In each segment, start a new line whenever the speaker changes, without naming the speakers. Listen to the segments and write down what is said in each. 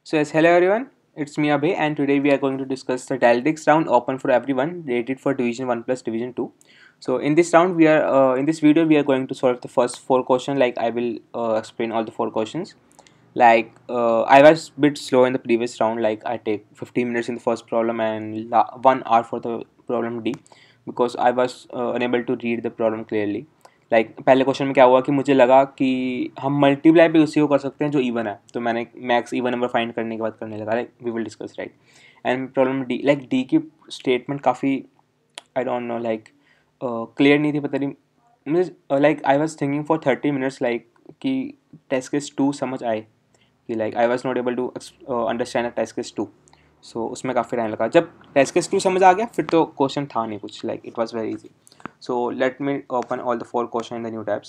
So yes, hello everyone. It's me Abhay, and today we are going to discuss the dialectics round open for everyone, rated for Division 1 plus Division 2. So in this round, in this video we are going to solve the first four questions. Like I will explain all the four questions. I was a bit slow in the previous round. Like I take 15 minutes in the first problem and 1 hour for the problem D because I was unable to read the problem clearly. पहले question में क्या हुआ कि मुझे लगा कि हम multiply भी उसी को कर सकते हैं जो इवन है, तो मैंने मैक्स इवन नंबर फाइंड करने के बाद करने लगा. We will discuss right. And problem D, D की स्टेटमेंट काफ़ी आई डोंट नो क्लियर नहीं थी. पता नहीं मुझे I was thinking for 30 minutes कि टेस्ट केस 2 समझ आए कि I was not able to understand test case 2. So उसमें काफ़ी टाइम लगा. जब टेस्ट केस 2 समझ आ गया फिर तो क्वेश्चन था नहीं कुछ. It was very easy. So let me open all the four questions in the new tabs,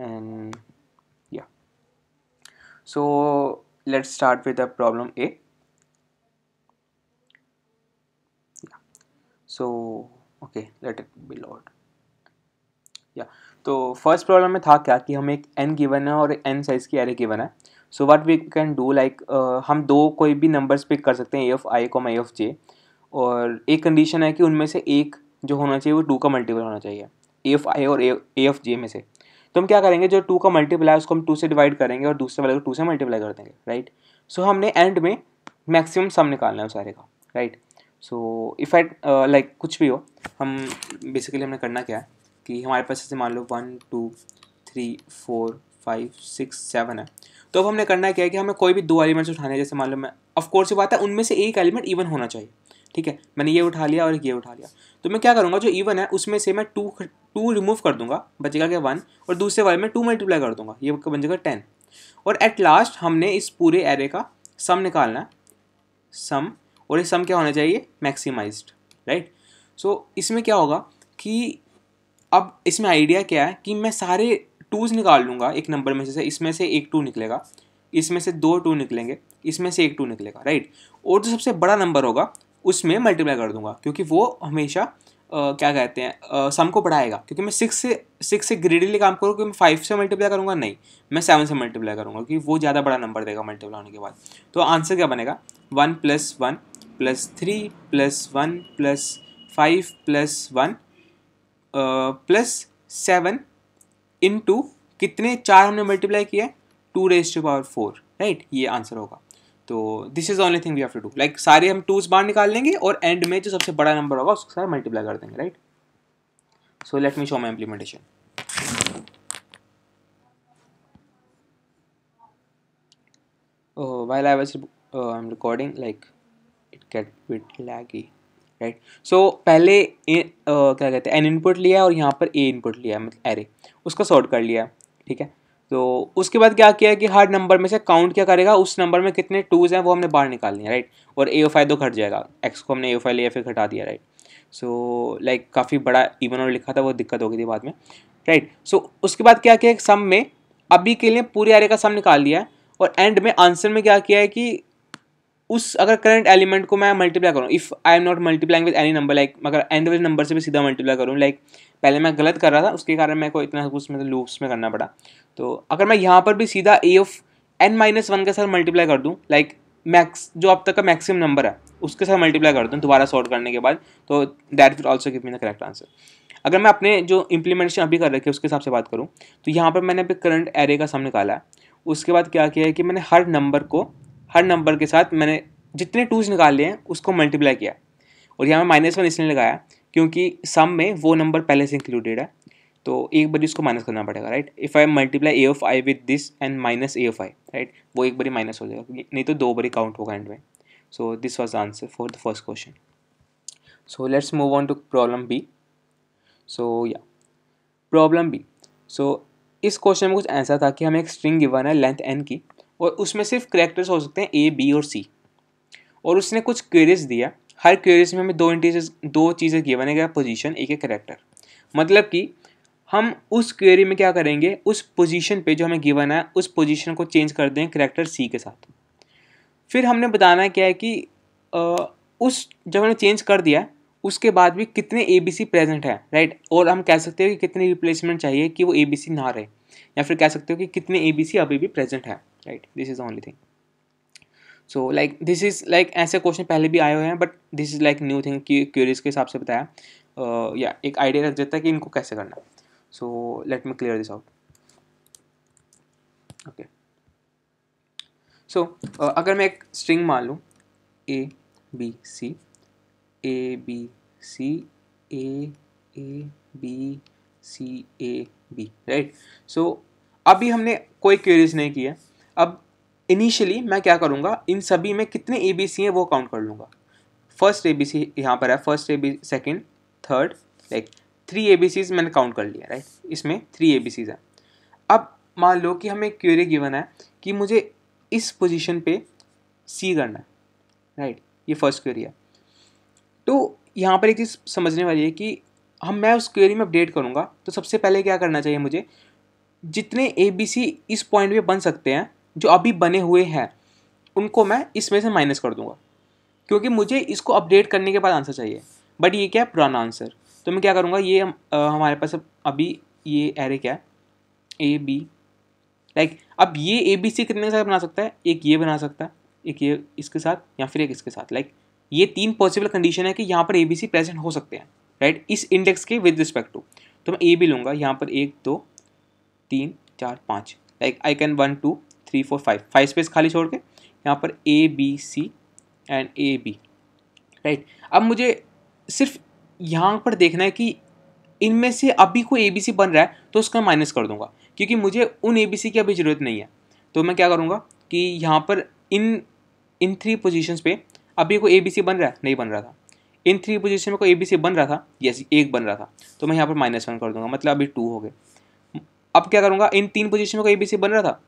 and yeah. So let's start with the problem A. Yeah. So okay, let it be load. Yeah. तो first problem में था क्या कि हमें एक n given है और n size की एरे गिवन है. So what we can do हम दो कोई भी नंबर्स पिक कर सकते हैं, a of i a of j, और एक कंडीशन है कि उनमें से एक जो होना चाहिए वो 2 का मल्टीपल होना चाहिए, ए ऑफ आई और ए ऑफ जे में से. तो हम क्या करेंगे, जो 2 का मल्टीप्लाई है उसको हम 2 से डिवाइड करेंगे और दूसरे वाले को 2 से मल्टीप्लाई कर देंगे. राइट. सो हमने एंड में मैक्सिमम सम निकालना है उस सारे का. राइट. सो इफ आई कुछ भी हो, हम बेसिकली हमने करना क्या है कि हमारे पास जैसे मान लो 1 2 3 4 5 6 7 है. तो अब हमने करना क्या है कि हमें कोई भी दो एलिमेंट्स उठाने हैं. जैसे मान लो मैं, ऑफ कोर्स ये बात है, उनमें से एक एलिमेंट इवन होना चाहिए. ठीक है, मैंने ये उठा लिया और ये उठा लिया. तो मैं क्या करूँगा, जो इवन है उसमें से मैं टू रिमूव कर दूंगा, बचेगा क्या 1, और दूसरे वाले में 2 मल्टीप्लाई कर दूंगा, ये बन जाएगा 10. और एट लास्ट हमने इस पूरे एरे का सम निकालना है, सम, और ये सम क्या होना चाहिए, मैक्सिमाइज्ड. राइट. सो इसमें क्या होगा कि अब इसमें आइडिया क्या है कि मैं सारे टूज निकाल लूँगा एक नंबर में से. इसमें से एक 2 निकलेगा, इसमें से 2 2 निकलेंगे, इसमें से एक 2 निकलेगा. राइट. और जो सबसे बड़ा नंबर होगा उसमें मल्टीप्लाई कर दूंगा, क्योंकि वो हमेशा क्या कहते हैं, सम को बढ़ाएगा. क्योंकि मैं 6 से ग्रेडिली काम करूँ, क्योंकि मैं 5 से मल्टीप्लाई करूँगा नहीं, मैं 7 से मल्टीप्लाई करूँगा, क्योंकि वो ज़्यादा बड़ा नंबर देगा मल्टीप्लाई होने के बाद. तो आंसर क्या बनेगा, 1 + 1 + 3 + 1 + 5 + 1 + 7 इंटू कितने 4 हमने मल्टीप्लाई किया, 2⁴. राइट. ये आंसर होगा. तो this is only thing we have to do. सारे हम टूज बाहर निकाल लेंगे और एंड में जो सबसे बड़ा नंबर होगा उसके साथ मल्टीप्लाई कर देंगे. Right. So let me show my implementation. while I was I'm recording, it get bit laggy. Right. So पहले क्या कहते हैं, एन इनपुट लिया और यहाँ पर ए इनपुट लिया, मतलब एरे, उसका सॉर्ट कर लिया. ठीक है. तो उसके बाद क्या किया कि हर नंबर में से काउंट क्या करेगा, उस नंबर में कितने टूज हैं वो हमने बाहर निकालनी है. राइट. और ए ऑफ आई तो घट जाएगा, एक्स को हमने ए ऑफ आई लिया फिर घटा दिया. राइट. सो काफ़ी बड़ा इवन और लिखा था, वो दिक्कत हो गई थी बाद में. राइट. सो उसके बाद क्या किया, सम में अभी के लिए पूरे एरे का सम निकाल लिया है, और एंड में आंसर में क्या किया है कि उस अगर करंट एलिमेंट को मैं मल्टीप्लाई करूँ, if I am not multiplying with any number, अगर एंड वाले नंबर से भी सीधा मल्टीप्लाई करूँ, पहले मैं गलत कर रहा था, उसके कारण मेरे को इतना कुछ मतलब लूप्स में करना पड़ा. तो अगर मैं यहाँ पर भी सीधा ए ऑफ n-1 के साथ मल्टीप्लाई कर दूँ, मैक्स जो अब तक का मैक्सिमम नंबर है उसके साथ मल्टीप्लाई कर दूँ दोबारा सॉर्ट करने के बाद, तो that will also give me the correct answer. अगर मैं अपने जो इम्प्लीमेंटेशन अभी कर रखी है उसके हिसाब से बात करूँ, तो यहाँ पर मैंने अभी करंट एरे का सम निकाला है. उसके बाद क्या किया है कि मैंने हर नंबर के साथ मैंने जितने टूज निकाल लिए हैं उसको मल्टीप्लाई किया. और यहाँ में -1 इसलिए लगाया क्योंकि सम में वो नंबर पहले से इंक्लूडेड है, तो एक बार इसको माइनस करना पड़ेगा. Right. If I multiply A of I with this and minus A of I, right, वो एक बारी माइनस हो जाएगा, नहीं तो 2 बारी काउंट होगा एंड में. So this was the answer for the first question. So let's move on to problem B. So या प्रॉब्लम बी. सो इस क्वेश्चन में कुछ ऐसा था कि हमें एक स्ट्रिंग गिवन है लेंथ n की, और उसमें सिर्फ करेक्टर्स हो सकते हैं ए, बी और सी, और उसने कुछ क्वेरीज दिया. हर क्वेरीज में हमें दो चीज़ें गिवन है, क्या पोजीशन, एक है करेक्टर. मतलब कि हम उस क्वेरी में क्या करेंगे, उस पोजीशन पे जो हमें गिवन है उस पोजीशन को चेंज कर दें करेक्टर सी के साथ. फिर हमने बताना क्या है कि उस जब हमने चेंज कर दिया उसके बाद भी कितने ए बी सी प्रेजेंट है. राइट. और हम कह सकते हो कि कितनी रिप्लेसमेंट चाहिए कि वो ए बी सी ना रहे, या फिर कह सकते हो कि कितने ए बी सी अभी भी प्रेजेंट है. Right. This is the only thing. So like this is like ऐसे क्वेश्चन पहले भी आए हुए हैं, but this is like new thing कि क्यूरीज के हिसाब से बताया, या एक आइडिया रख देता है कि इनको कैसे करना है. So let me clear this out. Okay, so अगर मैं एक स्ट्रिंग मान लूँ A B C A B C A B C A B, right. So अभी हमने कोई क्वेरीज नहीं की है. अब इनिशियली मैं क्या करूँगा, इन सभी में कितने ए बी सी हैं वो काउंट कर लूँगा. फर्स्ट ए बी सी यहाँ पर है, first A B, second, third, like 3 A B Cs मैंने काउंट कर लिया, राइट. इसमें 3 ए बी सीज हैं. अब मान लो कि हमें क्वेरी गिवन है कि मुझे इस पोजीशन पे सी करना है, राइट. ये फर्स्ट क्वेरी है. तो यहाँ पर एक चीज़ समझने वाली है कि मैं उस क्वेरी में अपडेट करूँगा तो सबसे पहले क्या करना चाहिए मुझे, जितने ए बी सी इस पॉइंट पे बन सकते हैं जो अभी बने हुए हैं उनको मैं इसमें से माइनस कर दूंगा, क्योंकि मुझे इसको अपडेट करने के बाद आंसर चाहिए. बट ये क्या है, पुराना आंसर. तो मैं क्या करूँगा, ये हमारे पास अभी ये एरे क्या है, ए बी, लाइक अब ये ए बी सी कितने के साथ बना सकता है, एक ये बना सकता है, एक ये इसके साथ, या फिर एक इसके साथ. लाइक ये 3 पॉसिबल कंडीशन है कि यहाँ पर ए बी सी प्रेजेंट हो सकते हैं, राइट, इस इंडेक्स के विद रिस्पेक्ट टू. तो मैं ए बी लूँगा, यहाँ पर 1 2 3 4 5, लाइक आई कैन 1 2 3 4 5 स्पेस खाली छोड़ के यहाँ पर A B C and A B, right. अब मुझे सिर्फ यहाँ पर देखना है कि इनमें से अभी कोई ए बी सी बन रहा है तो उसका माइनस कर दूंगा, क्योंकि मुझे उन ए बी सी की अभी ज़रूरत नहीं है. तो मैं क्या करूँगा कि यहाँ पर इन 3 पोजीशंस पे अभी कोई ए बी सी बन रहा है, नहीं बन रहा था. इन 3 पोजीशन में कोई ए बी सी बन रहा था, यस एक बन रहा था, तो मैं यहाँ पर -1 कर दूंगा, मतलब अभी 2 हो गए. अब क्या करूँगा, इन 3 पोजीशन में कोई ए बी सी बन रहा था,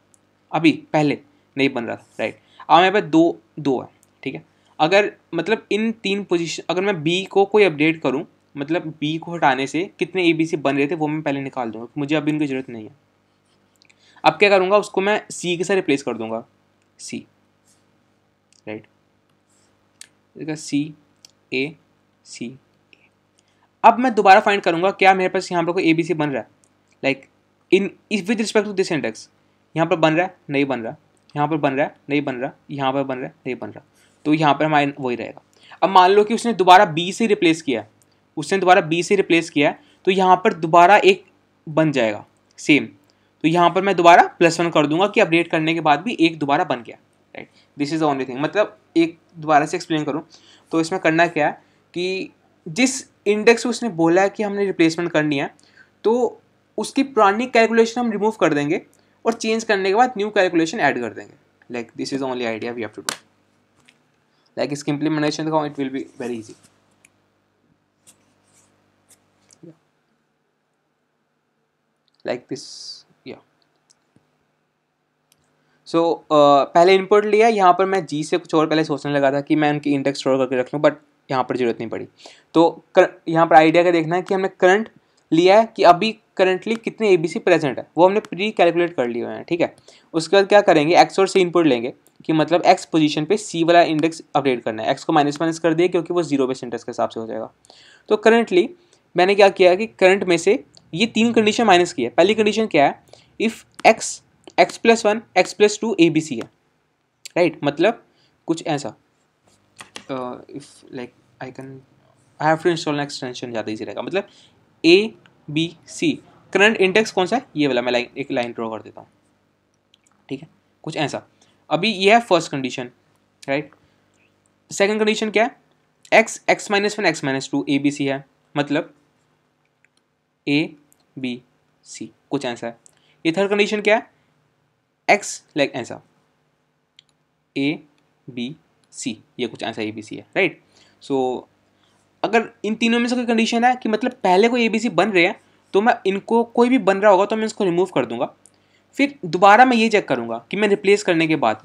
अभी पहले नहीं बन रहा था, राइट. अब मेरे पास 2 है, ठीक है. अगर मतलब इन 3 पोजीशन, अगर मैं बी को कोई अपडेट करूँ, मतलब बी को हटाने से कितने ए बी सी बन रहे थे वो मैं पहले निकाल दूंगा, मुझे अभी इनकी ज़रूरत नहीं है. अब क्या करूँगा, उसको मैं सी के साथ रिप्लेस कर दूंगा, सी, राइट. सी ए सी ए. अब मैं दोबारा फाइंड करूँगा क्या मेरे पास यहाँ पर कोई ए बी सी बन रहा है, like in with respect to this index. यहाँ पर बन रहा है, नहीं बन रहा, यहाँ पर बन रहा है, नहीं बन रहा, यहाँ पर बन रहा है, नहीं बन रहा, तो यहाँ पर हमारा वही रहेगा. अब मान लो कि उसने दोबारा बी से रिप्लेस किया, तो यहाँ पर दोबारा एक बन जाएगा सेम. तो यहाँ पर मैं दोबारा +1 कर दूंगा कि अपडेट करने के बाद भी एक दोबारा बन गया, right. This is the only thing. मतलब एक दोबारा से एक्सप्लेन करूँ तो इसमें करना क्या है कि जिस इंडेक्स उसने बोला है कि हमने रिप्लेसमेंट करनी है, तो उसकी पुरानी कैलकुलेशन हम रिमूव कर देंगे और चेंज करने के बाद न्यू कैलकुलेशन ऐड कर देंगे. Like this is the only idea we have to do. Like इसकी इम्प्लीमेंटेशन का it will be very easy. Like this, yeah. So पहले इनपुट लिया, यहाँ पर मैं जी से कुछ और पहले सोचने लगा था कि मैं उनकी इंडेक्स स्टोर करके रख लूँ, बट यहाँ पर जरूरत नहीं पड़ी. तो यहाँ पर आइडिया का देखना है कि हमने करंट लिया है कि अभी करंटली कितने ए बी सी प्रेजेंट है, वो हमने प्री कैलकुलेट कर लिए हुए हैं, ठीक है. उसके बाद क्या करेंगे, एक्स और सी इनपुट लेंगे कि मतलब एक्स पोजीशन पे सी वाला इंडेक्स अपडेट करना है. एक्स को माइनस कर दिए क्योंकि वो 0 बेस इंडेक्स के हिसाब से हो जाएगा. तो करंटली मैंने क्या किया कि करंट में से ये 3 कंडीशन माइनस की है. पहली कंडीशन क्या है, if X x+1 x+2 A B C है, राइट. मतलब कुछ ऐसा, if like I have to install an extension, ज़्यादा इजी रहेगा. मतलब A B C, current index कौन सा है, ये वाला. मैं एक लाइन ड्रॉ कर देता हूँ, ठीक है, कुछ ऐसा. अभी ये है first condition, right. Second condition क्या है, x-1 x-2 ए बी सी है, मतलब ए बी सी, कुछ ऐसा है. ये थर्ड कंडीशन क्या है, x लाइक ऐसा, ए बी सी, ये कुछ ऐसा ए बी सी है, राइट. सो अगर इन तीनों में से कोई कंडीशन है कि मतलब पहले कोई ए बी सी बन रहे हैं, तो मैं इनको कोई भी बन रहा होगा तो मैं इसको रिमूव कर दूंगा. फिर दोबारा मैं ये चेक करूंगा कि मैं रिप्लेस करने के बाद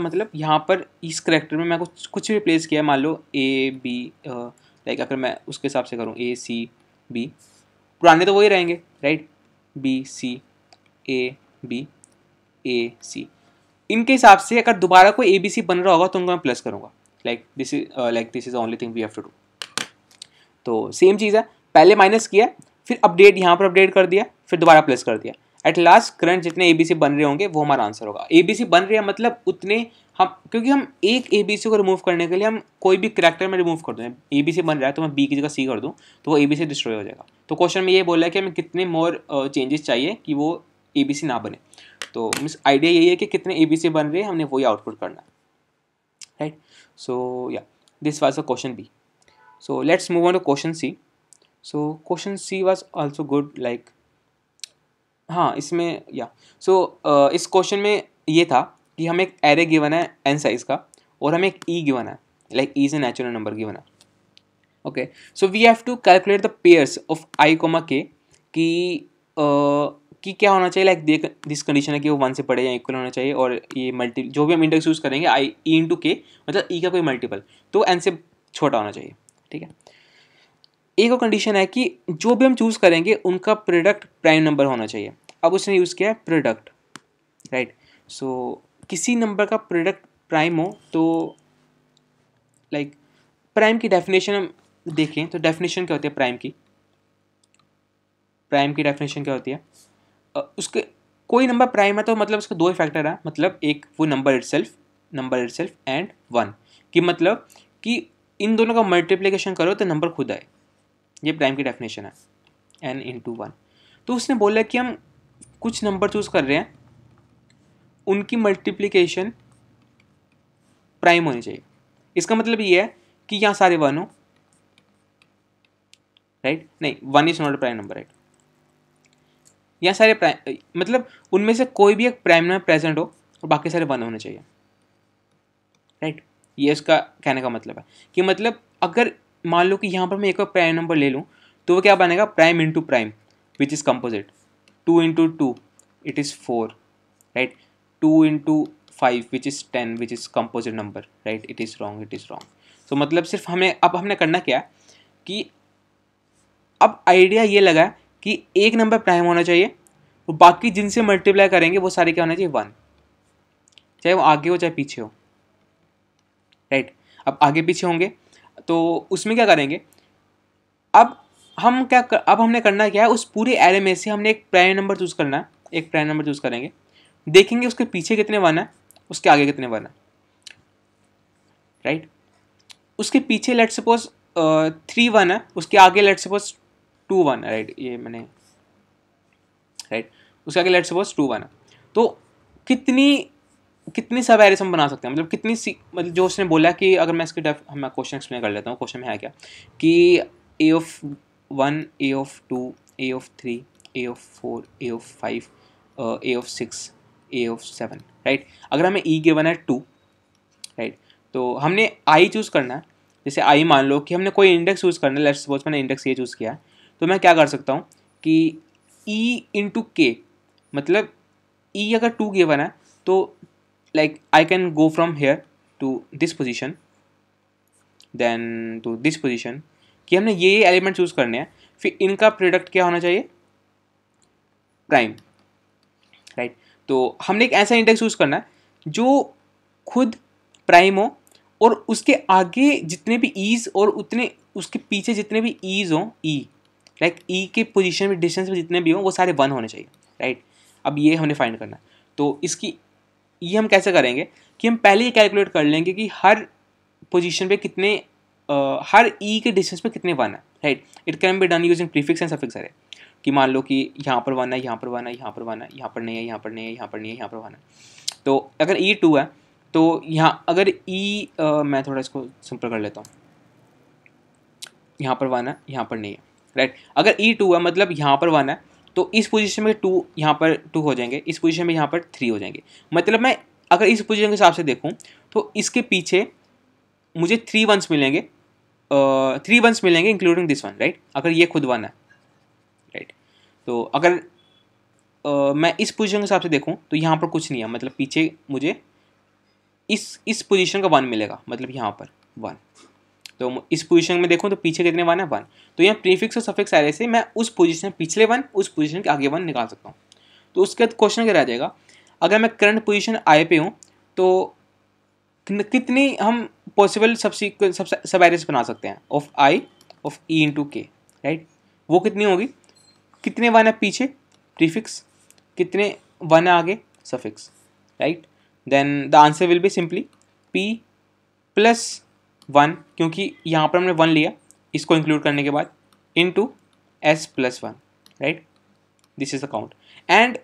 मतलब यहाँ पर इस करेक्टर में मैं कुछ भी रिप्लेस किया, मान लो ए बी, लाइक अगर मैं उसके हिसाब से करूँ ए सी बी, पुराने तो वही रहेंगे, right. B C A B A C, इनके हिसाब से अगर दोबारा कोई ए बी सी बन रहा होगा तो उनको मैं प्लस करूँगा. Like this is the only thing we have to do. तो सेम चीज़ है, पहले माइनस किया, फिर अपडेट यहाँ पर अपडेट कर दिया, फिर दोबारा प्लस कर दिया. एट लास्ट करंट जितने ए बी सी बन रहे होंगे वो हमारा आंसर होगा. ए बी सी बन रहे हैं मतलब उतने क्योंकि हम एक ए बी सी को रिमूव करने के लिए हम कोई भी करैक्टर में रिमूव कर दें, ए बी सी बन रहा है तो मैं बी की जगह सी कर दूँ तो वो ए बी सी डिस्ट्रॉय हो जाएगा। तो क्वेश्चन में ये बोला है कि हमें कितने मोर चेंजेस चाहिए कि वो ए बी सी ना बने। तो मीन्स आइडिया यही है कि कितने ए बी सी बन रहे हैं, हमने वही आउटपुट करना है, right. So yeah this was a question B. So let's move on to question C. So question C was also good, like हाँ इसमें या इस क्वेश्चन में ये था कि हमें एक एरे गिवन है एन साइज का और हमें एक ई गिवन है, like E is a natural number given है। Okay, so we have to calculate the pairs of I comma K कि क्या होना चाहिए, लाइक देख दिस कंडीशन है कि वो 1 से बड़े या इक्वल होना चाहिए और ये मल्टी जो भी हम इंडेक्स यूज़ करेंगे आई ई इंटू के मतलब ई का कोई मल्टीपल तो एन से छोटा होना चाहिए, ठीक है। एक और कंडीशन है कि जो भी हम चूज़ करेंगे उनका प्रोडक्ट प्राइम नंबर होना चाहिए। अब उसने यूज़ किया है प्रोडक्ट, राइट। सो किसी नंबर का प्रोडक्ट प्राइम हो तो लाइक प्राइम की डेफिनेशन हम देखें तो डेफिनेशन क्या होती है प्राइम की डेफिनेशन क्या होती है, उसके कोई नंबर प्राइम है तो मतलब उसके दो ही फैक्टर है, मतलब एक वो नंबर इटसेल्फ एंड 1 कि मतलब कि इन दोनों का मल्टीप्लिकेशन करो तो नंबर खुद आए, ये प्राइम की डेफिनेशन है n इंटू 1। तो उसने बोला कि हम कुछ नंबर चूज़ कर रहे हैं उनकी मल्टीप्लिकेशन प्राइम होनी चाहिए। इसका मतलब ये है कि यहाँ सारे 1 हो, राइट, नहीं 1 is not a prime number, right. यहाँ सारे प्राइम मतलब उनमें से कोई भी एक प्राइम नंबर प्रेजेंट हो और बाकी सारे 1 होने चाहिए, राइट। ये इसका कहने का मतलब है कि मतलब अगर मान लो कि यहाँ पर मैं एक और प्राइम नंबर ले लूँ तो वो क्या बनेगा, prime into prime which is composite, 2 into 2 it is 4, right, 2 into 5 which is 10 which is composite number, right, it is wrong. तो मतलब सिर्फ हमने करना क्या है कि अब आइडिया ये लगा कि एक नंबर प्राइम होना चाहिए और बाकी जिनसे मल्टीप्लाई करेंगे वो सारे क्या होना चाहिए 1, चाहे वो आगे हो चाहे पीछे हो, राइट। अब आगे पीछे होंगे तो उसमें क्या करेंगे, अब हमने करना क्या है, उस पूरे एरे में से हमने एक प्राइम नंबर चूज़ करना है, एक प्राइम नंबर चूज़ करेंगे, देखेंगे उसके पीछे कितने 1 है, उसके आगे कितने 1 है, राइट। उसके पीछे लेट सपोज 3 1 है, उसके आगे लेट सपोज 2 1 है, राइट, ये मैंने राइट, उसके आगे लेट सपोज 2 1 है। तो कितनी सब एरेस हम बना सकते हैं, मतलब मतलब जो उसने बोला कि अगर मैं इसके मैं क्वेश्चन एक्सप्लेन कर लेता हूँ। क्वेश्चन में है क्या कि A of 1, A of 2, A of 3, A of 4, A of 5, A of 6, A of 7, right. अगर हमें ई गिवन है 2, राइट, तो हमने आई चूज़ करना है। जैसे आई मान लो कि हमने कोई इंडेक्स चूज़ करना है, लेट्स सपोज मैंने इंडेक्स ये चूज़ किया है, तो मैं क्या कर सकता हूँ कि ई इंटू के मतलब ई अगर 2 गिवन है तो like I can go from here to this position then to this position कि हमने ये एलिमेंट चूज़ करने हैं, फिर इनका प्रोडक्ट क्या होना चाहिए, प्राइम, राइट। तो हमने एक ऐसा इंडेक्स चूज़ करना है जो खुद प्राइम हो और उसके आगे जितने भी ईज और उतने उसके पीछे जितने भी ईज हों, ई लाइक ई के पोजीशन में डिस्टेंस में जितने भी हों वो सारे 1 होने चाहिए, राइट। अब ये हमने फाइंड करना है। तो इसकी ये हम कैसे करेंगे कि हम पहले ही कैलकुलेट कर लेंगे कि हर पोजीशन पे कितने हर ई के डिस्टेंस पे कितने 1 है, right. It can be done using prefix and suffix अरे कि मान लो कि यहाँ पर 1 है, यहाँ पर 1 है, यहाँ पर 1 है, यहाँ पर नहीं है, यहाँ पर नहीं है, यहाँ पर नहीं है, यहाँ पर 1 है। तो अगर ई 2 है तो यहाँ अगर ई मैं थोड़ा इसको सिंपल कर लेता हूँ, यहाँ पर 1 है, यहाँ पर नहीं है, राइट। अगर ई 2 है मतलब यहाँ पर 1 है तो इस पोजीशन में 2 यहाँ पर 2 हो जाएंगे, इस पोजीशन में यहाँ पर 3 हो जाएंगे। मतलब मैं अगर इस पोजीशन के हिसाब से देखूँ तो इसके पीछे मुझे 3 1s मिलेंगे, 3 1s मिलेंगे इंक्लूडिंग दिस वन, राइट। अगर ये खुद 1 है, राइट। तो अगर मैं इस पोजीशन के हिसाब से देखूँ तो यहाँ पर कुछ नहीं है, मतलब पीछे मुझे इस पोजीशन का 1 मिलेगा, मतलब यहाँ पर 1। तो इस पोजीशन में देखूँ तो पीछे कितने 1 है, 1। तो यहाँ प्रीफिक्स और सफिक्स एरे से मैं उस पोजीशन पिछले 1 उस पोजीशन के आगे 1 निकाल सकता हूँ। तो उसके बाद क्वेश्चन क्या रह जाएगा, अगर मैं करंट पोजीशन आई पे हूँ तो कितनी हम पॉसिबल सब एरेस बना सकते हैं of I of E into के, राइट। वो कितनी होगी, कितने 1 है पीछे प्रीफिक्स, कितने 1 है आगे suffix, right. Then the answer will be simply p plus 1, क्योंकि यहाँ पर हमने 1 लिया इसको इंक्लूड करने के बाद, into s plus 1, right, this is the count. And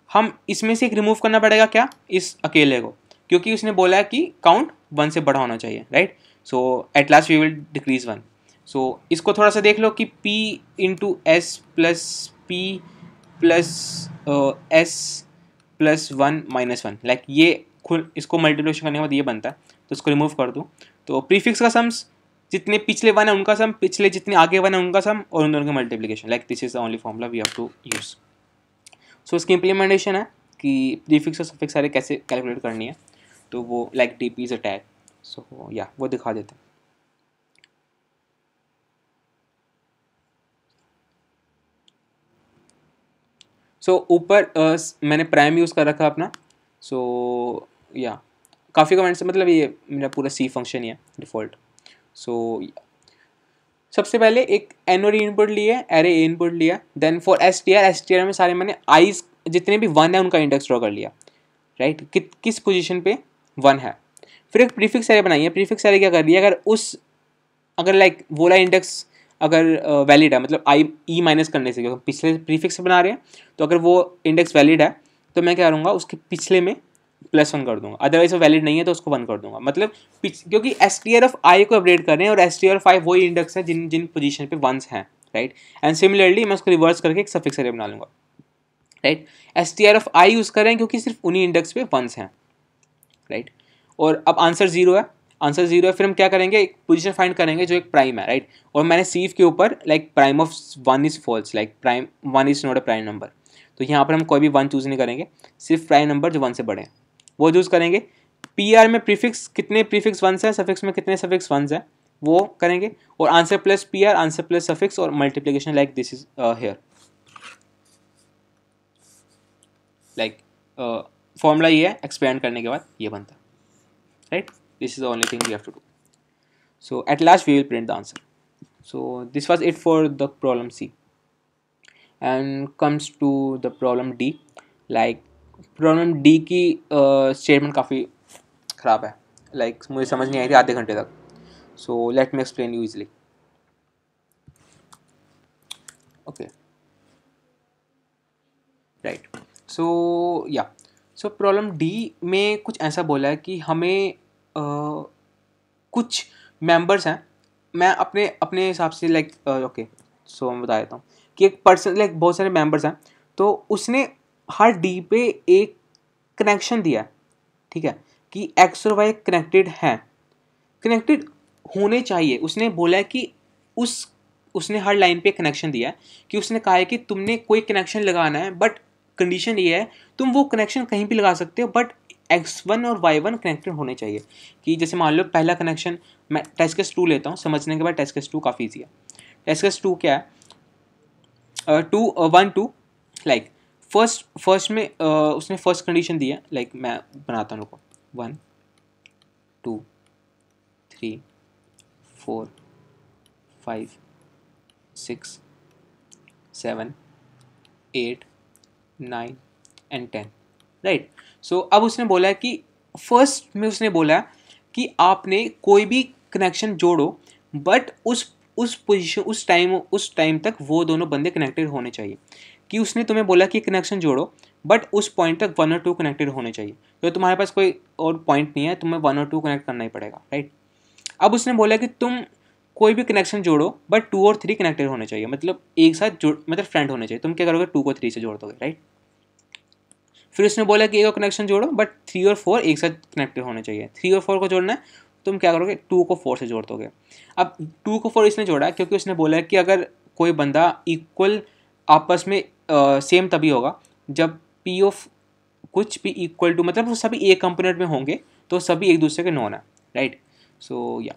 हम इसमें से एक रिमूव करना पड़ेगा, क्या, इस अकेले को, क्योंकि उसने बोला है कि काउंट 1 से बड़ा होना चाहिए, right. So at last we will decrease 1। सो इसको थोड़ा सा देख लो कि p into S plus p plus S plus 1 minus 1, like ये खुद इसको मल्टीप्लिकेशन करने के बाद ये बनता है, तो इसको रिमूव कर दूँ तो प्रीफिक्स का सम्स जितने पिछले 1 है उनका सम, पिछले जितने आगे 1 है उनका सम, और उन दोनों का multiplication, like this is the only formula we have to use. So इसकी इम्प्लीमेंटेशन है कि प्रीफिक्स और सफिक्स सारे कैसे कैलकुलेट करनी है, तो वो like DP is a tag, so या वो दिखा देते हैं। सो ऊपर मैंने प्राइम यूज़ कर रखा अपना, सो या काफ़ी कमेंट्स, मतलब ये मेरा पूरा सी फंक्शन ही है डिफ़ॉल्ट। सो सबसे पहले एक एनोरी इनपुट लिया, एरे इनपुट लिया, then for S T R में सारे मैंने आईज जितने भी 1 है उनका इंडेक्स ड्रॉ कर लिया, राइट, किस पोजीशन पे 1 है। फिर एक प्रीफिक्स एरे बनाई है, प्रीफिक्स एरे क्या कर रही है, अगर लाइक वो वाला इंडेक्स अगर वैलिड है, मतलब आई ई माइनस करने से, क्योंकि पिछले प्रीफिक्स बना रहे हैं, तो अगर वो इंडेक्स वैलिड है तो मैं क्या करूँगा, उसके पिछले में +1 कर दूंगा, अदरवाइज वो वैलिड नहीं है तो उसको 1 कर दूंगा, मतलब क्योंकि एस टी आर ऑफ आई को अपडेट कर रहे हैं, और एस टी आर ऑफ आई वही इंडेक्स है जिन जिन पोजीशन पे 1s हैं, राइट। एंड सिमिलरली मैं उसको रिवर्स करके एक सफिक्स एरे बना लूँगा, right. S T are of I use कर रहे हैं क्योंकि सिर्फ उन्हीं इंडेक्स पे 1s हैं, राइट। और अब आंसर 0 है, आंसर 0 है, फिर हम क्या करेंगे, एक पोजीशन फाइंड करेंगे जो एक प्राइम है, राइट। और मैंने सीव के ऊपर like prime of 1 is false, like prime 1 is not a prime number, तो यहाँ पर हम कोई भी 1 चूज़ नहीं करेंगे, सिर्फ प्राइम नंबर जो 1 से बड़े हैं वो चूज़ करेंगे। पी आर में प्रीफिक्स कितने प्रीफिक्स 1s हैं, सफिक्स में कितने सफिक्स 1s हैं वो करेंगे, और answer plus P R, answer plus suffix, और multiplication like this is here, like formula ये है, एक्सपेंड करने के बाद ये बनता है, right. This is the only thing we have to do. So at last we will print the answer. So this was it for the problem C, and comes to the problem D. Like problem D की statement काफ़ी ख़राब है, like मुझे समझ नहीं आई थी आधे घंटे तक। So let me explain you easily. Okay, right. So yeah, so problem D में कुछ ऐसा बोला है कि हमें कुछ मेंबर्स हैं, मैं अपने अपने हिसाब से लाइक ओके, सो मैं बता देता हूँ कि एक पर्सन लाइक बहुत सारे मेंबर्स हैं, तो उसने हर डी पे एक कनेक्शन दिया है, ठीक है, कि एक्स और वाई कनेक्टेड हैं, कनेक्टेड होने चाहिए। उसने बोला है कि उसने हर लाइन पे कनेक्शन दिया है, कि उसने कहा है कि तुमने कोई कनेक्शन लगाना है, बट कंडीशन ये है तुम वो कनेक्शन कहीं भी लगा सकते हो, बट x1 और y1 कनेक्टेड होने चाहिए। कि जैसे मान लो पहला कनेक्शन, मैं टेस्ट केस 2 लेता हूँ, समझने के बाद टेस्ट केस 2 काफ़ी ईजी है। टेस्ट केस 2 क्या है, 1 2, लाइक फर्स्ट में उसने फर्स्ट कंडीशन दी है, लाइक मैं बनाता हूँ, रुको, 1 2 3 4 5 6 7 8 9 एंड 10, राइट। सो अब उसने बोला है कि फर्स्ट में उसने बोला है कि आपने कोई भी कनेक्शन जोड़ो, बट उस पोजीशन उस टाइम तक वो दोनों बंदे कनेक्टेड होने चाहिए। कि उसने तुम्हें बोला कि कनेक्शन जोड़ो, बट उस पॉइंट तक 1 और 2 कनेक्टेड होने चाहिए, तो तुम्हारे पास कोई और पॉइंट नहीं है, तुम्हें 1 और 2 कनेक्ट करना ही पड़ेगा, राइट। अब उसने बोला कि तुम कोई भी कनेक्शन जोड़ो, बट 2 और 3 कनेक्टेड होने चाहिए, मतलब एक साथ जोड़, मतलब फ्रेंड होने चाहिए। तुम क्या करोगे, 2 को 3 से जोड़ दोगे, राइट। फिर उसने बोला कि एक और कनेक्शन जोड़ो, बट 3 और 4 एक साथ कनेक्टेड होने चाहिए। 3 और 4 को जोड़ना है, तुम क्या करोगे, 2 को 4 से जोड़ दोगे। अब 2 को 4 इसने जोड़ा क्योंकि उसने बोला है कि अगर कोई बंदा इक्वल आपस में सेम तभी होगा जब पी ऑफ कुछ भी इक्वल टू, मतलब वो सभी एक कंपोनेंट में होंगे, तो सभी एक दूसरे के नॉन है, राइट। सो या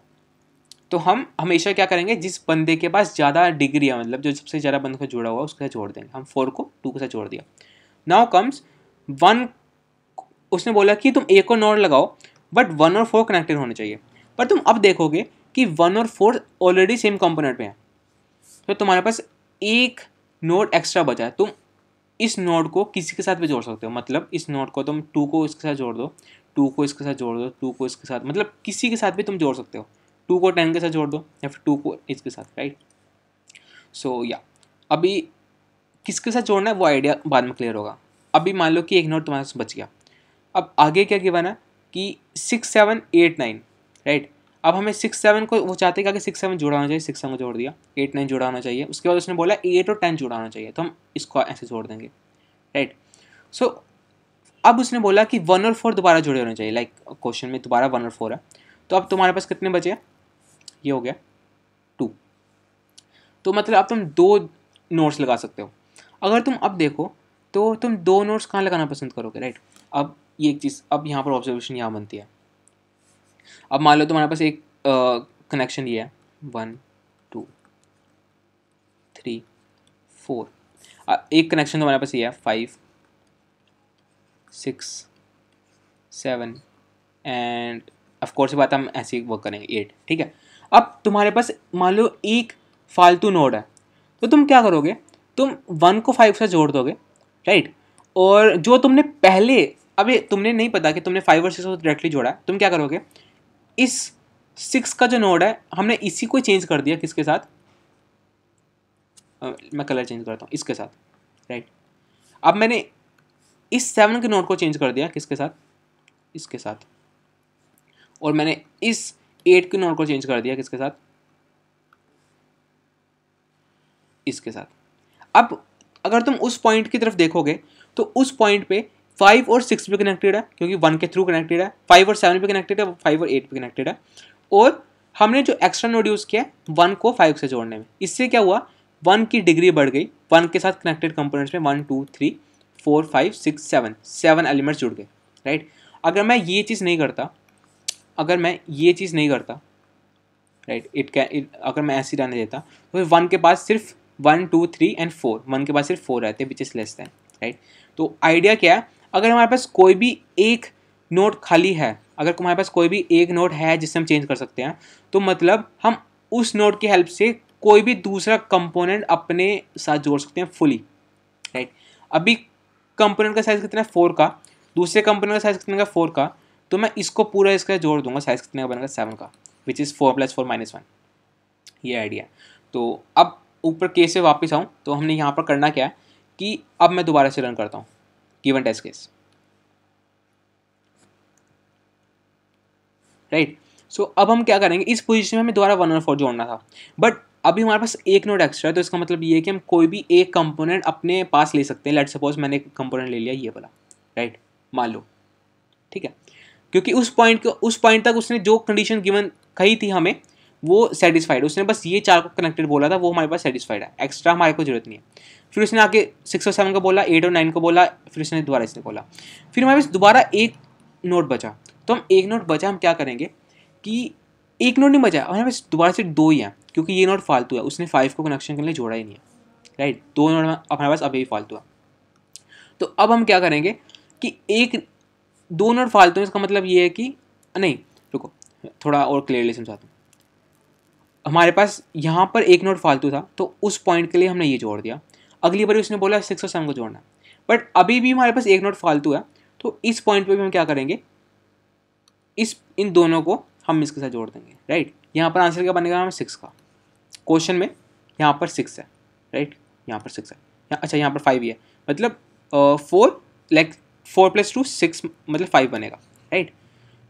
तो हम हमेशा क्या करेंगे, जिस बंदे के पास ज़्यादा डिग्री है, मतलब जो सबसे ज़्यादा बंदे को जोड़ा हुआ उसके साथ जोड़ देंगे। हम 4 को 2 के साथ जोड़ दिया। नाउ कम्स 1, उसने बोला कि तुम एक और नोड लगाओ, बट 1 और 4 कनेक्टेड होने चाहिए। पर तुम अब देखोगे कि 1 और 4 ऑलरेडी सेम कंपोनेंट में है, तो तुम्हारे पास एक नोड एक्स्ट्रा बचा है। तुम इस नोड को किसी के साथ भी जोड़ सकते हो, मतलब इस नोड को तुम 2 को इसके साथ जोड़ दो, 2 को इसके साथ जोड़ दो, 2 को इसके साथ, मतलब किसी के साथ भी तुम जोड़ सकते हो, 2 को 10 के साथ जोड़ दो या फिर 2 को इसके साथ, राइट। सो या अभी किसके साथ जोड़ना है वो आइडिया बाद में क्लियर होगा। अभी मान लो कि एक नोट तुम्हारे पास बच गया, अब आगे क्या गिवन है कि 6 7 8 9, राइट। अब हमें 6 7 को वो चाहते हैं कि 6 7 जुड़ा होना चाहिए, 6 7 को जोड़ दिया, 8 9 जुड़ा होना चाहिए, उसके बाद उसने बोला 8 और 10 जुड़ा होना चाहिए, तो हम इसको ऐसे जोड़ देंगे, राइट। सो अब उसने बोला कि 1 और 4 दोबारा जुड़े होने चाहिए, लाइक क्वेश्चन में दोबारा 1 और 4 है, तो अब तुम्हारे पास कितने बचे, ये हो गया 2। तो मतलब अब तुम 2 नोट्स लगा सकते हो। अगर तुम अब देखो तो तुम 2 नोट्स कहाँ लगाना पसंद करोगे, राइट। अब ये एक चीज़, अब यहाँ पर ऑब्जर्वेशन यहाँ बनती है। अब मान लो तुम्हारे पास एक कनेक्शन ये है 1 2 3 4, एक कनेक्शन तुम्हारे पास ये है 5 6 7 एंड ऑफकोर्स बात हम ऐसे ही वर्क करेंगे 8, ठीक है। अब तुम्हारे पास मान लो एक फालतू नोड है, तो तुम क्या करोगे, तुम 1 को 5 से जोड़ दोगे, राइट। और जो तुमने पहले, अभी तुमने नहीं पता कि तुमने 5 और 6 को डायरेक्टली जोड़ा है, तुम क्या करोगे, इस 6 का जो नोड है हमने इसी को चेंज कर दिया, किसके साथ, मैं कलर चेंज करता हूँ, इसके साथ, राइट। अब मैंने इस 7 के नोड को चेंज कर दिया, किसके साथ, इसके साथ। और मैंने इस 8 के नोड को चेंज कर दिया, किसके साथ, इसके साथ। अब अगर तुम उस पॉइंट की तरफ देखोगे तो उस पॉइंट पे 5 और 6 पे कनेक्टेड है, क्योंकि 1 के थ्रू कनेक्टेड है, 5 और 7 पे कनेक्टेड है, 5 और 8 पे कनेक्टेड है। और हमने जो एक्स्ट्रा नोड यूज़ किया 1 को 5 से जोड़ने में, इससे क्या हुआ, 1 की डिग्री बढ़ गई, 1 के साथ कनेक्टेड कंपोनेंट्स में 1 2 3 4 5 6 7 एलिमेंट्स जुड़ गए, राइट। अगर मैं ये चीज़ नहीं करता, राइट, अगर मैं ऐसे ही रहने देता तो 1 के पास सिर्फ 1 2 3 एंड 4, 1 के पास सिर्फ 4 रहते, which is less than, right. तो आइडिया क्या है, अगर हमारे पास कोई भी एक नोट खाली है, अगर हमारे पास कोई भी एक नोट है जिससे हम चेंज कर सकते हैं, तो मतलब हम उस नोट की हेल्प से कोई भी दूसरा कंपोनेंट अपने साथ जोड़ सकते हैं फुली, राइट। अभी कंपोनेंट का साइज कितना है 4 का, दूसरे कंपोनेंट का साइज कितने का 4 का, तो मैं इसको पूरा इसका जोड़ दूंगा, साइज कितने का बनेगा 7 का, विच इज़ 4 + 4 - 1, ये आइडिया। तो अब ऊपर केस से वापस आऊँ तो हमने यहाँ पर करना क्या है कि अब मैं दोबारा से रन करता हूँ गिवन टेस्ट केस, राइट। सो अब हम क्या करेंगे, इस पोजीशन में हमें दोबारा 1 और 4 जोड़ना था, बट अभी हमारे पास एक नोड एक्स्ट्रा है, तो इसका मतलब ये है कि हम कोई भी एक कंपोनेंट अपने पास ले सकते हैं। लेट्स सपोज मैंने एक कंपोनेंट ले लिया ये वाला, राइट, मान लो, ठीक है। क्योंकि उस पॉइंट तक उसने जो कंडीशन गिवन कही थी हमें वो सेटिस्फाइड, उसने बस ये 4 को कनेक्टेड बोला था, वो हमारे पास सेटिस्फाइड है, एक्स्ट्रा हमारे को जरूरत नहीं है। फिर उसने आके 6 और 7 को बोला, 8 और 9 को बोला, फिर उसने दोबारा इसने बोला, फिर हमारे पास दोबारा एक नोट बचा। तो हम एक नोट बचा, हम क्या करेंगे कि एक नोट नहीं बचा, हमारे पास दोबारा से 2 ही हैं, क्योंकि ये नोट फालतू है, उसने 5 को कनेक्शन के लिए जोड़ा ही नहीं है, राइट। 2 नोट हमारे पास अभी फालतू है। तो अब हम क्या करेंगे कि एक 2 नोट फालतू है, इसका मतलब ये है कि नहीं, रुको थोड़ा और क्लियरली समझाता हूँ। हमारे पास यहाँ पर एक नोट फालतू था, तो उस पॉइंट के लिए हमने ये जोड़ दिया। अगली बार उसने बोला 6 और 7 को जोड़ना, बट अभी भी हमारे पास एक नोट फालतू है, तो इस पॉइंट पे भी हम क्या करेंगे, इन दोनों को हम इसके साथ जोड़ देंगे, राइट। यहाँ पर आंसर क्या बनेगा हमें 6 का, क्वेश्चन में यहाँ पर 6 है, राइट, यहाँ पर 6 है, अच्छा यहाँ पर 5 ही है, मतलब 4 लाइक 4 + 2 6 मतलब 5 बनेगा, राइट।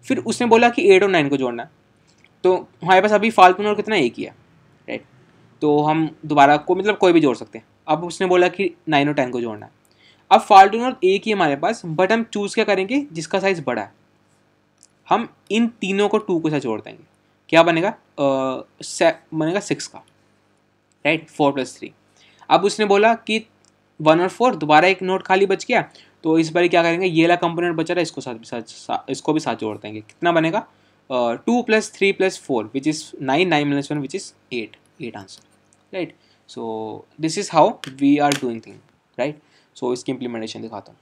फिर उसने बोला कि 8 और 9 को जोड़ना है, तो हमारे पास अभी फालतू नोट कितना, एक ही है, राइट। तो हम दोबारा को मतलब कोई भी जोड़ सकते हैं। अब उसने बोला कि 9 और 10 को जोड़ना है, अब फालतू नोट एक ही हमारे पास, बट हम चूज़ क्या करेंगे, जिसका साइज़ बड़ा है, हम इन तीनों को 2 के साथ जोड़ देंगे, क्या बनेगा, बनेगा 6 का, राइट, 4 + 3। अब उसने बोला कि 1 और 4 दोबारा एक नोट खाली बच गया, तो इस बार क्या करेंगे, ये वाला कंपोनेंट बचा रहा है, इसको भी साथ जोड़ देंगे, कितना बनेगा, 2 + 3 + 4 which is 9, 9 - 1 which is 8 answer, right. So this is how we are doing thing, right. So इसकी इम्प्लीमेंटेशन दिखाता हूँ।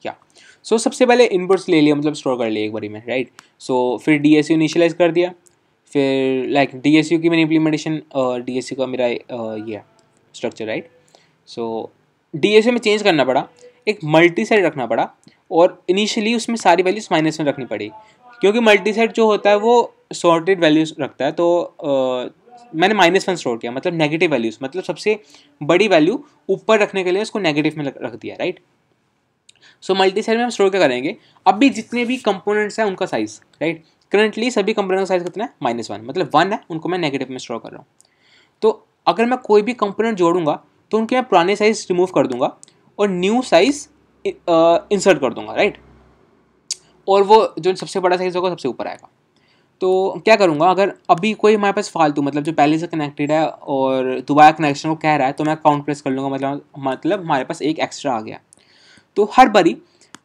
क्या, सो सबसे पहले इनपुट्स ले लिया, मतलब स्टोर कर लिया एक बारी में, राइट। सो फिर DSU इनिशियलाइज कर दिया, फिर लाइक DSU की मैंने इम्प्लीमेंटेशन, DSU का मेरा ये है स्ट्रक्चर, राइट। सो DSU में चेंज करना पड़ा, एक मल्टी साइड रखना पड़ा, और इनिशियली उसमें सारी वैल्यूज माइनस में रखनी पड़ी, क्योंकि मल्टी साइड जो होता है वो सॉर्टेड वैल्यूज रखता है। तो मैंने -1 स्टोर किया, मतलब नेगेटिव वैल्यूज, मतलब सबसे बड़ी वैल्यू ऊपर रखने के लिए उसको नेगेटिव में रख दिया, राइट। सो मल्टी साइड में हम स्टोर क्या करेंगे, अभी जितने भी कंपोनेंट्स हैं उनका साइज, राइट। करंटली सभी कंपोनेंट का साइज कितना है, -1, मतलब 1 है, उनको मैं नेगेटिव में स्टोर कर रहा हूँ। तो अगर मैं कोई भी कंपोनेंट जोड़ूंगा तो उनके मैं पुराने साइज रिमूव कर दूंगा और न्यू साइज इंसर्ट कर दूंगा, राइट। और वो जो सबसे बड़ा साइज होगा सबसे ऊपर आएगा। तो क्या करूँगा, अगर अभी कोई हमारे पास फालतू, मतलब जो पहले से कनेक्टेड है और दोबारा कनेक्शन को कह रहा है, तो मैं काउंट प्रेस कर लूँगा, मतलब हमारे पास एक एक्स्ट्रा आ गया। तो हर बारी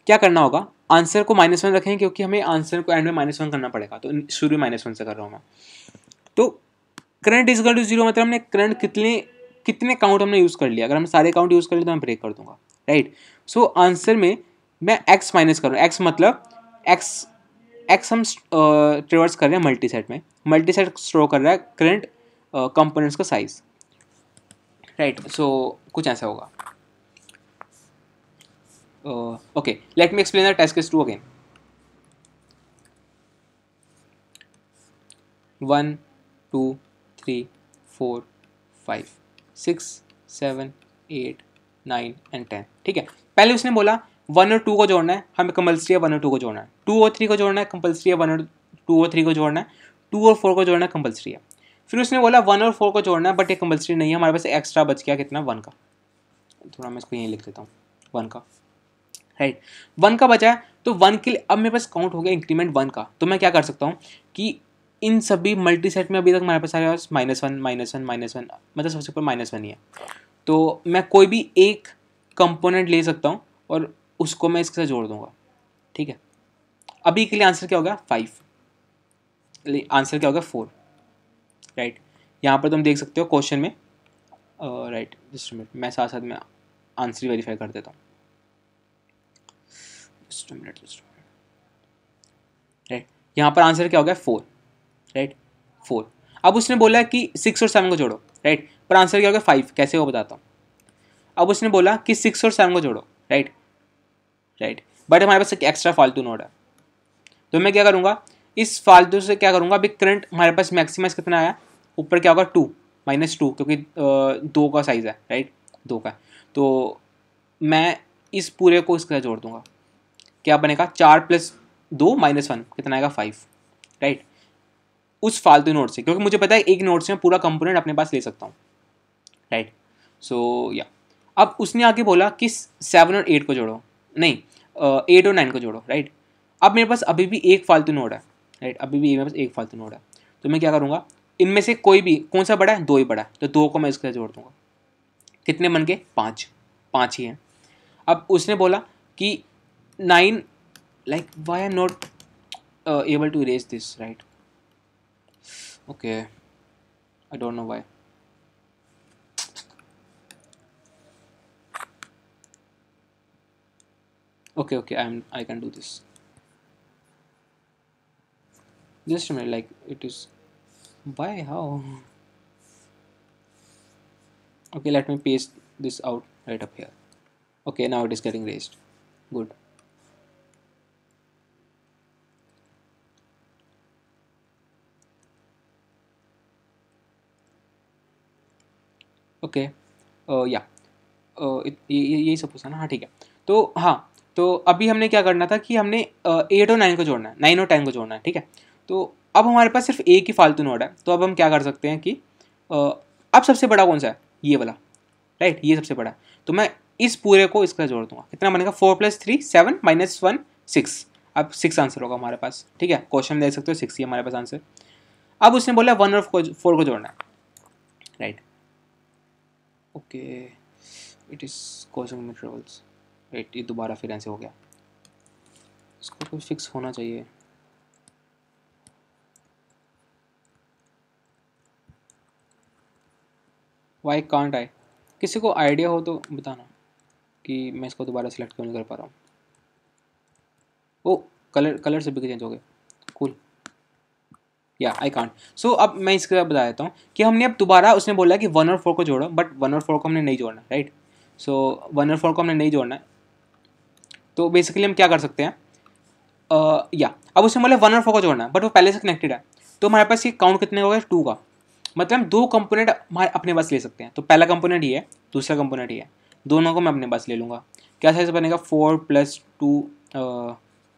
क्या करना होगा, आंसर को -1 रखें, क्योंकि हमें आंसर को एंड में -1 करना पड़ेगा, तो शुरू में -1 से कर रहा हूँ मैं। तो करंट इज इक्वल टू 0, मतलब हमने करंट कितने कितने काउंट हमने यूज़ कर लिया। अगर हम सारे काउंट यूज़ कर लिए तो मैं ब्रेक कर दूंगा, राइट। सो आंसर में मैं x माइनस करूँ, x मतलब x हम ट्रेवर्स कर रहे हैं मल्टी सेट में, मल्टी सेट स्टोर कर रहा है करंट कंपोनेंट्स का साइज, राइट। सो कुछ ऐसा होगा। Okay, let me explain the test case 2 again. 1 2 3 4 5 6 7 8 9 and 10, ठीक है। पहले उसने बोला 1 और 2 को जोड़ना है, हमें कंपल्सरी है 1 और 2 को जोड़ना है, 2 और 3 को जोड़ना है कंपल्सरी है, 1 और 2 और 3 को जोड़ना है, 2 और 4 को जोड़ना है कंपल्सरी है। फिर उसने बोला 1 और 4 को जोड़ना है, बट ये कंपल्सरी नहीं है, हमारे पास एक्स्ट्रा बच गया कितना, 1 का। थोड़ा मैं इसको यहीं लिख देता हूँ, 1 का, राइट। 1 का बचा है, तो 1 के लिए अब मेरे पास काउंट हो गया इंक्रीमेंट 1 का। तो मैं क्या कर सकता हूँ कि इन सभी मल्टी सेट में अभी तक हमारे पास सारे -1 -1 -1, मतलब सबसे ऊपर -1 ही है। तो मैं कोई भी एक कंपोनेंट ले सकता हूँ और उसको मैं इसके साथ जोड़ दूंगा, ठीक है। अभी के लिए आंसर क्या होगा, 5, आंसर क्या होगा 4, राइट। यहाँ पर तुम देख सकते हो क्वेश्चन में, राइट। जस्ट मिनट, मैं साथ साथ में आंसर वेरीफाई कर देता हूँ, जस्ट मिनट, राइट। यहाँ पर आंसर क्या हो गया, 4, राइट, 4। अब उसने बोला कि 6 और 7 को जोड़ो, राइट, पर आंसर क्या हो गया 5, कैसे हो बताता हूँ। अब उसने बोला कि 6 और 7 को जोड़ो, राइट, राइट, बट हमारे पास एक एक्स्ट्रा फालतू नोड है, तो मैं क्या करूँगा, इस फालतू से क्या करूँगा, अभी करंट हमारे पास मैक्सिमम कितना आया, ऊपर क्या होगा 2 -2, क्योंकि 2 का साइज है, राइट, 2 का। तो मैं इस पूरे को इसके साथ जोड़ दूंगा, क्या बनेगा, 4 + 2 -1 कितना आएगा, 5, राइट, उस फालतू नोट से, क्योंकि मुझे पता है एक नोट से मैं पूरा कंपोनेंट अपने पास ले सकता हूँ, राइट। सो या अब उसने आगे बोला कि 7 और 8 को जोड़ो, नहीं 8 और 9 को जोड़ो, राइट। अब मेरे पास अभी भी एक फालतू नोड है, राइट, अभी भी मेरे पास एक फालतू नोड है, तो मैं क्या करूँगा, इनमें से कोई भी, कौन सा बड़ा है, 2 ही बड़ा है, तो 2 को मैं इसके साथ जोड़ दूंगा, कितने बन गए, 5, 5 ही हैं। अब उसने बोला कि 9, like why I am not able to erase this, right? Okay, I don't know why. Okay, I can do this. Just a minute, like it is, why, how? Okay, let me paste this out right up here. Okay, now it is getting raised. Good. Okay, या यही suppose है ना, हाँ ठीक है। तो हाँ, तो अभी हमने क्या करना था कि हमने 8 और 9 को जोड़ना है, 9 और 10 को जोड़ना है, ठीक है। तो अब हमारे पास सिर्फ एक ही फालतू नोड है, तो अब हम क्या कर सकते हैं कि अब सबसे बड़ा कौन सा है, ये वाला, राइट, ये सबसे बड़ा है। तो मैं इस पूरे को इसका जोड़ दूंगा, कितना बनेगा, 4 + 3 7 -1 6। अब 6 आंसर होगा हमारे पास, ठीक है, क्वेश्चन में देख सकते हो 6 ही हमारे पास आंसर। अब उसने बोला 1 और 4 को जोड़ना है, right. Okay, it is causing me troubles, right, ये दोबारा फिर ऐसे हो गया, इसको कोई फिक्स होना चाहिए। वाई कांट आई, किसी को आइडिया हो तो बताना कि मैं इसको दोबारा सेलेक्ट क्यों नहीं कर पा रहा हूँ। ओ, कलर से भी चेंज हो गए, कूल। या आई कांट. सो अब मैं इसके बाद बता देता हूँ कि हमने अब दोबारा, उसने बोला कि 1 और 4 को जोड़ो, बट 1 और 4 को हमने नहीं जोड़ना, राइट. सो 1 और 4 को हमने नहीं जोड़ना है. तो बेसिकली हम क्या कर सकते हैं, या अब उसने बोला 1 और 4 को जोड़ना है, बट वो पहले से कनेक्टेड है. तो हमारे पास ये काउंट कितने हो गए, 2 का. मतलब हम 2 कंपोनेंट हमारे अपने पास ले सकते हैं. तो पहला कंपोनेंट ये है, दूसरा कंपोनेंट ये है, दोनों को मैं अपने पास ले लूँगा. क्या साइज बनेगा, 4 + 2,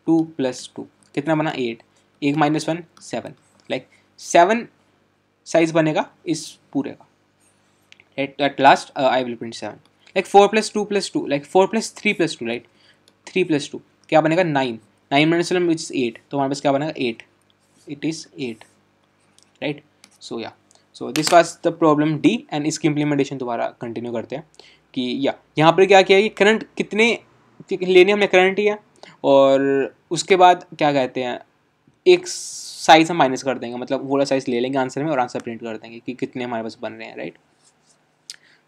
2 + 2 कितना बना, 8. 1 - 1 7, लाइक 7 साइज बनेगा इस पूरे का. At last I will print 7. Like 4 + 2 + 2, like 4 + 3 + 2, right. 3 + 2 क्या बनेगा, 9. 9 - 7 which is 8. तो हमारे पास क्या बनेगा, 8. It is 8, right. So yeah, so this was the problem D, and इसकी implementation दोबारा कंटिन्यू करते हैं कि या यहाँ पर क्या किया है, करंट कितने लेने हमने करंट ही है, और उसके बाद क्या कहते हैं, एक साइज हम माइनस कर देंगे, मतलब वो वाला साइज ले लेंगे आंसर में और आंसर प्रिंट कर देंगे कि कितने हमारे पास बन रहे हैं, right.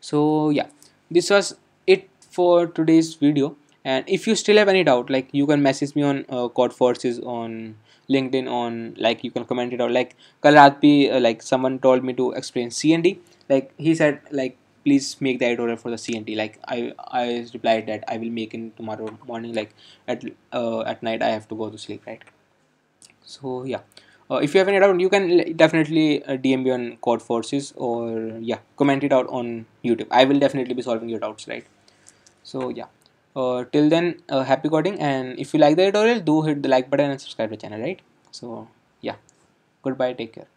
So yeah, this was it for today's video, and if you still have any doubt, like you can message me on Codeforces on LinkedIn, on like you can comment it out. Like kal raat bhi like someone told me to explain CND, like he said like please make the editorial for the CND. Like I replied that I will make in tomorrow morning, like at night I have to go to sleep, right. So yeah, if you have any doubt, you can definitely DM me on Codeforces, or yeah, comment it out on YouTube. I will definitely be solving your doubts, right. So yeah, till then, happy coding, and if you like the tutorial, do hit the like button and subscribe to the channel, right. So yeah, goodbye, take care.